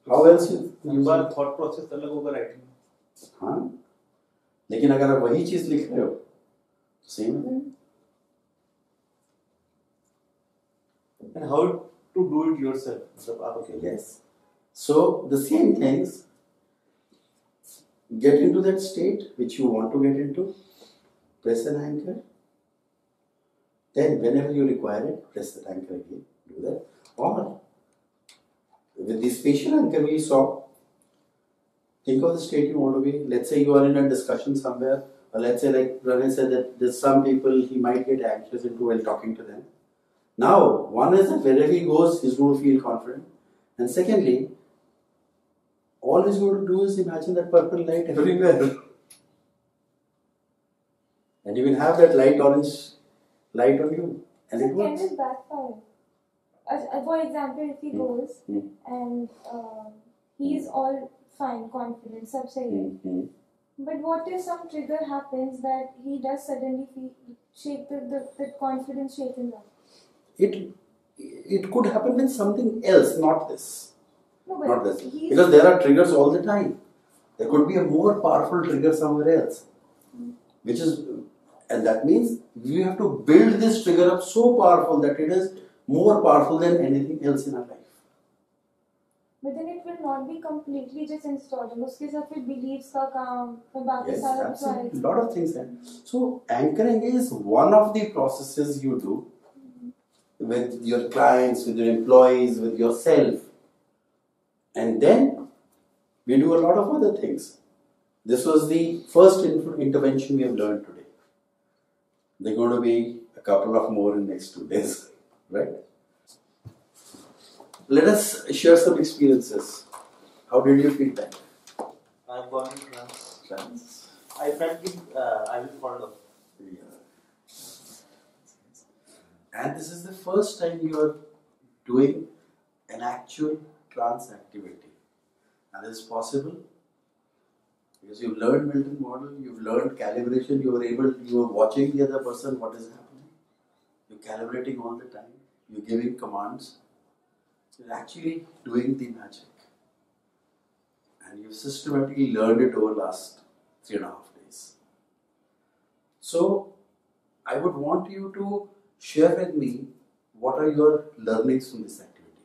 How else you bar thought process अलग होगा writing में. हाँ, लेकिन अगर आप वही चीज लिख रहे हो, सेम है. And how to do it yourself? मतलब आप Okay, yes. So the same things. Get into that state which you want to get into. Press an anchor. Then whenever you require it, press the anchor again. Do that. Or with the spatial anchor we saw, think of the state you want to be. Let's say you are in a discussion somewhere, or let's say like Pranay said that there's some people he might get anxious into while talking to them. Now, one is that wherever he goes, he's going to feel confident. And secondly, all he's going to do is imagine that purple light everywhere. And you will have that light orange light on you. And So it can works. it backfire? For example, if he goes and he's all fine, confident, sab sahi hai. But what if some trigger happens that he does suddenly shake the confidence shakens up? It could happen with something else, not this. No, but Not this. he's Because there are triggers all the time. There could be a more powerful trigger somewhere else. Which is, and that means you have to build this trigger up so powerful that it is more powerful than anything else in our life. But then it will not be completely just installed. उसके साथ फिर beliefs का काम, फिर बाकी Yes, सारा absolutely. कुछ A lot of things happen. So anchoring is one of the processes you do with your clients, with your employees, with yourself. And then we do a lot of other things. This was the first intervention we have learned today. There are going to be a couple of more in the next 2 days, right? Let us share some experiences. How did you feel that? I've gone in trance. Trance. I felt it, I will fall off. Yeah. And this is the first time you are doing an actual trance activity. And this is possible because you've learned Milton model, you've learned calibration, you are watching the other person, what is happening. you're calibrating all the time, you're giving commands, you're actually doing the magic. And you've systematically learned it over the last 3.5 days. So, I would want you to share with me what are your learnings from this activity.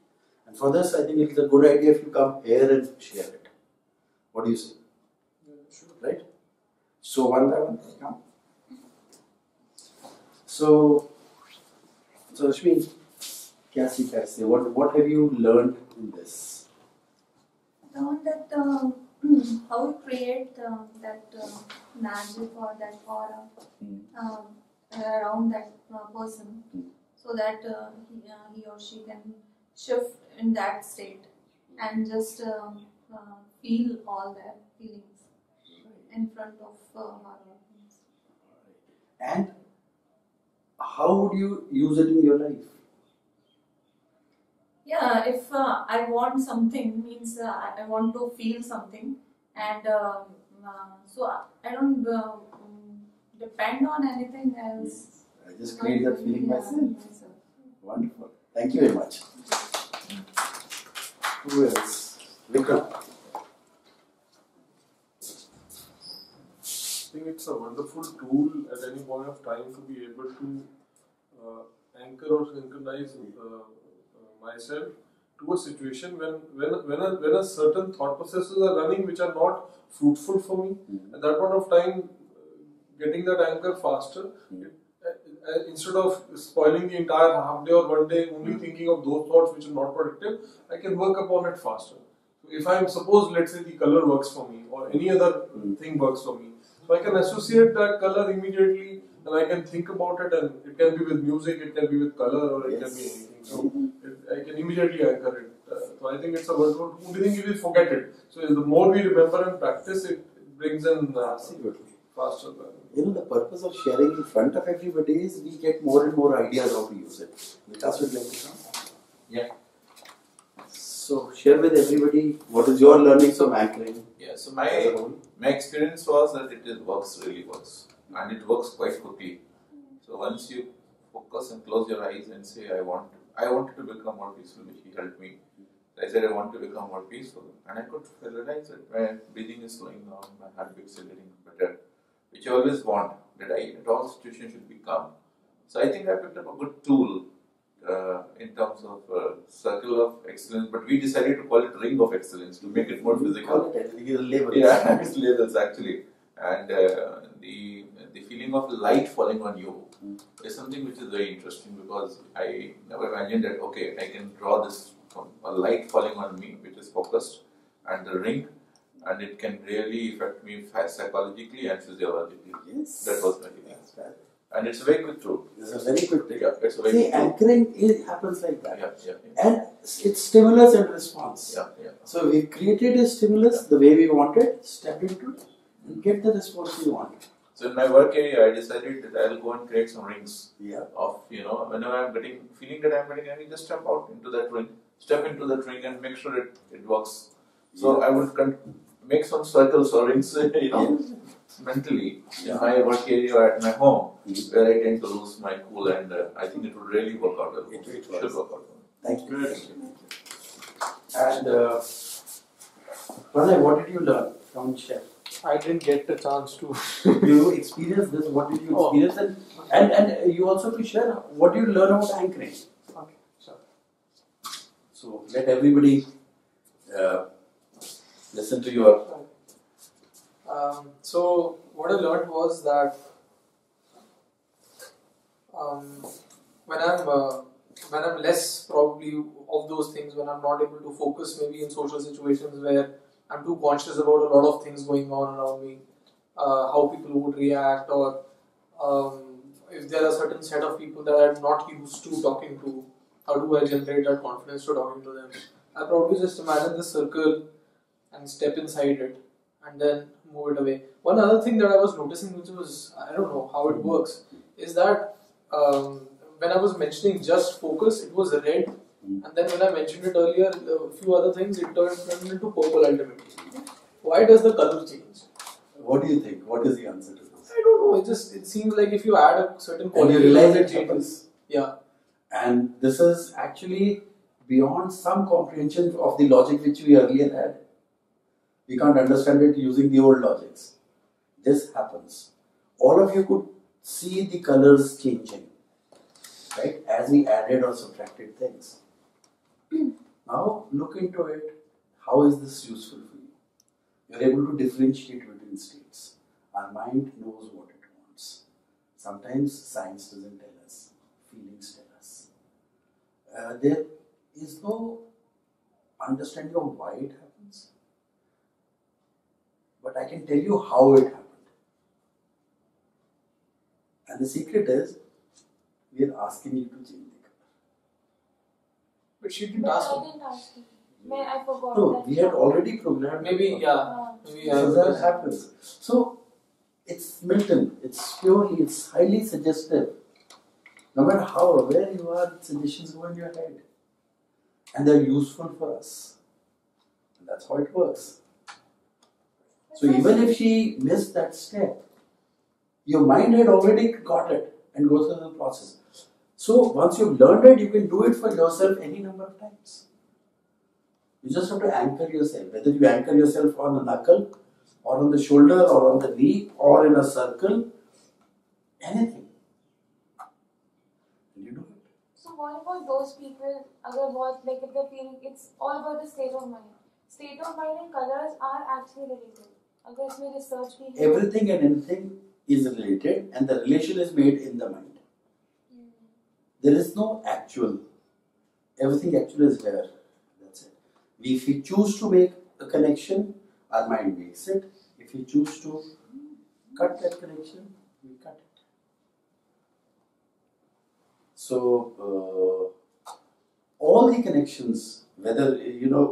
And for this, I think it's a good idea if you come here and share it. What do you say? Yeah, sure. Right? So, one by one, come. So Rashmi, क्या सीखा इससे? What have you learned in this? I learned that how you create that magic or that aura around that person, so that he or she can shift in that state and just feel all their feelings in front of her. And how would you use it in your life? Yeah, if I want something, means I want to feel something, and so I don't depend on anything else. I just create that feeling myself. Myself. Wonderful. Thank you very much. Who else? Vikram. I think it's a wonderful tool at any point of time to be able to anchor or synchronize myself to a situation when a certain thought processes are running which are not fruitful for me. At that point of time, getting that anchor faster, instead of spoiling the entire half day or one day only thinking of those thoughts which are not productive, I can work upon it faster. So if I'm suppose, let's say the color works for me or any other thing works for me, so I can associate that color immediately and I can think about it, and it can be with music, it can be with color, or it can be anything. So I can immediately anchor it. So I think it's a wonderful. Only thing is we forget it. So the more we remember and practice, it brings in faster. You know, the purpose of sharing in front of everybody is we get more and more ideas how to use it. Vikas would like to come. Yeah. So share with everybody what is your learning from anchoring. Yeah. So my experience was that really works, and it works quite quickly. So once you focus and close your eyes and say, I wanted to become more peaceful, which he helped me. I said I want to become more peaceful, and I could realize that my breathing is slowing down, my heartbeats are getting better, which I always want, that at all situations should be calm. So I think I picked up a good tool in terms of circle of excellence, but we decided to call it ring of excellence to make it more physical. Yeah, it's labels actually, and the feeling of light falling on you is something which is very interesting, because I never imagined that I can draw this from a light falling on me which is focused, and the ring, and it can really affect me psychologically and physiologically. Yes. That was my feeling. And it's a very good tool. It's a very good thing. Yeah, it's a very See, good tool. anchoring happens like that. Yeah. And it's stimulus and response. Yeah. So we created a stimulus the way we wanted, stepped into it, and get the response we want. So in my work area, I decided that I'll go and create some rings. Yeah. Of, whenever I'm feeling that I'm getting angry, just step out into that ring, step into that ring and make sure it works. So I would make some circles or rings, mentally in my work area or at my home, where I tend to lose my cool, and I think it would really work out well. It should work out well. Thank you. And Pranay, what did you learn from Chef? I didn't get the chance to. You experienced this, what did you experience? And you also to share what do you learn about anchoring? Okay, sure. So let everybody listen to your. So what I learned was that when I'm less probably of those things, when I'm not able to focus maybe in social situations where I'm too conscious about a lot of things going on around me, how people would react, or if there are a certain set of people that I'm not used to talking to, how do I generate that confidence to talking to them? I probably just imagine the circle and step inside it and then move it away. One other thing that I was noticing, which was, I don't know how it works, is that when I was mentioning just focus, it was red, and then when I mentioned it earlier, a few other things, it turned into purple ultimately. Why does the color change? What do you think? What is the answer to this? I don't know. It seems like if you add a certain And quality, you realize it changes. Yeah. And this is actually beyond some comprehension of the logic which we earlier had. We can't understand it using the old logics. This happens. All of you could see the colors changing, right, as we added or subtracted things. Now look into it. How is this useful for you? You're able to differentiate between states. Our mind knows what it wants. Sometimes science doesn't tell us. Feelings tell us. There is no understanding of why it happens. But I can tell you how it happened. And the secret is, we are asking you to change the color. But she didn't But ask I me. didn't ask you. I forgot No, that. we had already programmed. Maybe, yeah. Maybe So that happens. So it's Milton. It's highly suggestive. No matter how aware you are, suggestions go in your head, and they're useful for us. And that's how it works. So even if she missed that step, your mind had already got it and goes through the process. So once you've learned it, you can do it for yourself any number of times. You just have to anchor yourself. Whether you anchor yourself on a knuckle, or on the shoulder, or on the knee, or in a circle, anything. And you do it. So what about those people, अगर बहुत like if they're feeling, it's all about the state of mind. State of mind and colors are actually related. अगर इसमें research भी है. Everything and anything is related, and the relation is made in the mind. There is no actual. Everything actual is there. That's it. If we choose to make a connection, our mind makes it. If we choose to cut that connection, we cut it. So, all the connections, whether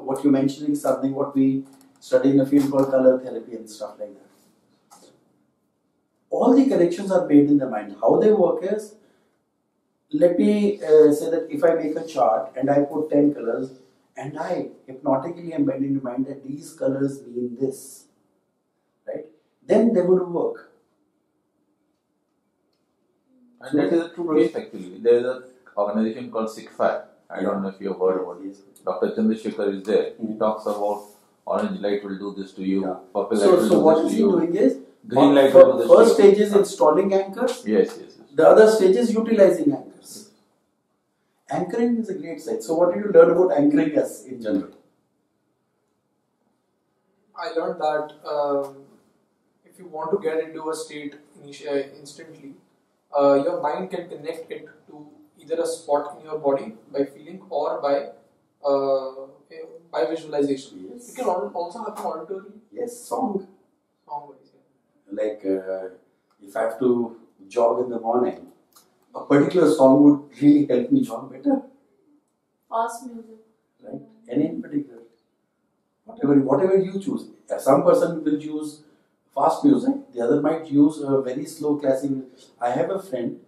what you're mentioning, something what we study in a field called color therapy and stuff like that. All the connections are made in the mind. How they work is, let me say that if I make a chart and I put 10 colors and I hypnotically embed in your mind that these colors mean this, right? Then they would work. And that is a true case actually. There is an organization called SIGFAR. I don't know if you have heard about it. Dr. Chandrasekhar is there. He talks about orange light will do this to you, purple light will do So what this is to he you. doing is, Green light will do this first to you. stage is installing anchors. Yes. The other stage is utilizing anchors. Anchoring is a great side. So what did you learn about anchoring as in general? I learned that if you want to get into a state instantly, your mind can connect it to either a spot in your body by feeling or by visualization. Yes. It can also happen auditorily. Yes, song. Song-wise, Like if I have to jog in the morning, a particular song would really help me jog better. Fast music. Right? Any in particular. Whatever you choose. Some person will choose fast music, the other might use a very slow classic. I have a friend,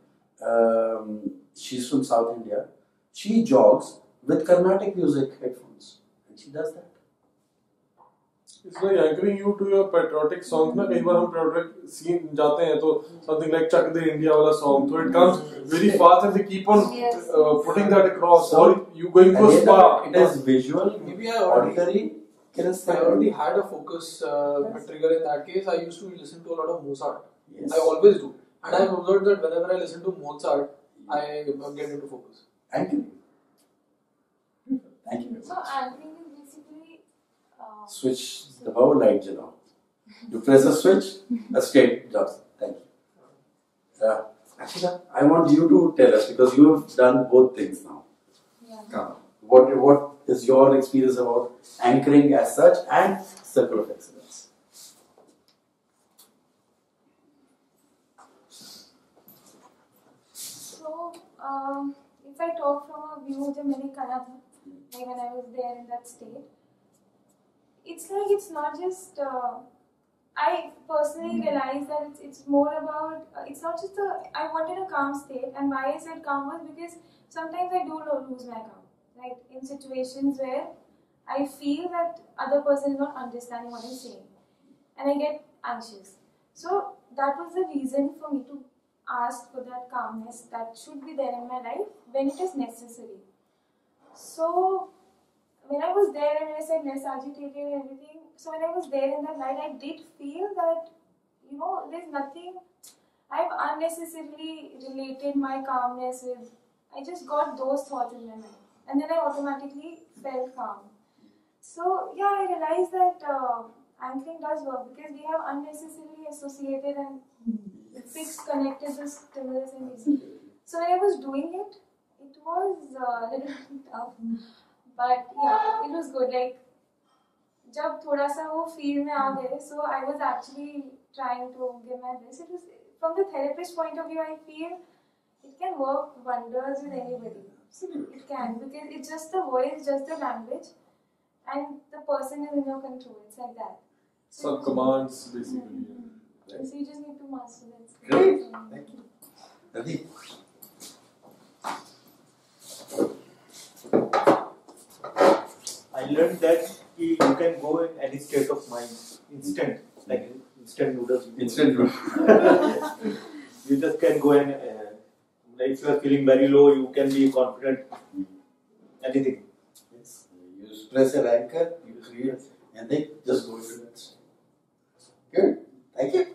she's from South India. She jogs with Carnatic music headphones, and she does that. It's like anchoring you to your patriotic songs. ना कई बार हम patriotic scene जाते हैं तो something like Chak De India वाला song, so it comes very fast and they keep on putting that across. Or you going to a spa. It is visual, Maybe auditory. I already had a focus trigger in that case. I used to listen to a lot of Mozart. Yes. I always do. And I've observed that whenever I listen to Mozart, I get into focus. Anchoring. Thank you. So anchoring is basically Switch the power light, You press a switch, a state drops. Thank you. Ashita, I want you to tell us, because you have done both things now. yeah. What is your experience about anchoring as such and circle of excellence? So if I talk from a view जो मैंने करा था, like when I was there in that state, it's like it's not just. I personally realized that it's more about. It's not just I wanted a calm state, and why I said calm was because sometimes I do lose my calm. Right, in situations where I feel that other person is not understanding what I'm saying, and I get anxious. So that was the reason for me to ask for that calmness that should be there in my life when it is necessary. So when I was there and when I said less agitated and everything, so when I was there in that light, I did feel that, there's nothing, I've unnecessarily related my calmness with, I just got those thoughts in my mind. And then I automatically felt calm. So yeah, I realized that anchoring does work because we have unnecessarily associated and fixed connected the stimulus and reason. So when I was doing it, it was a little tough. But yeah, it was good. Like, जब थोड़ा सा वो feel में आ गए, so I was actually trying to give my best. It was, from the therapist point of view, I feel it can work wonders with anybody. So it can, because it's just the voice, just the language, and the person is in your control. It's like that. Some commands basically. So you just need to master that. Great. Thank you. Ravi? I learned that you can go in any state of mind, instant, like instant noodles. Instant noodles. You just can go and, if you are feeling very low, you can be confident. Anything. Yes. You press an anchor, you create, and then just go into that. Good. Thank you.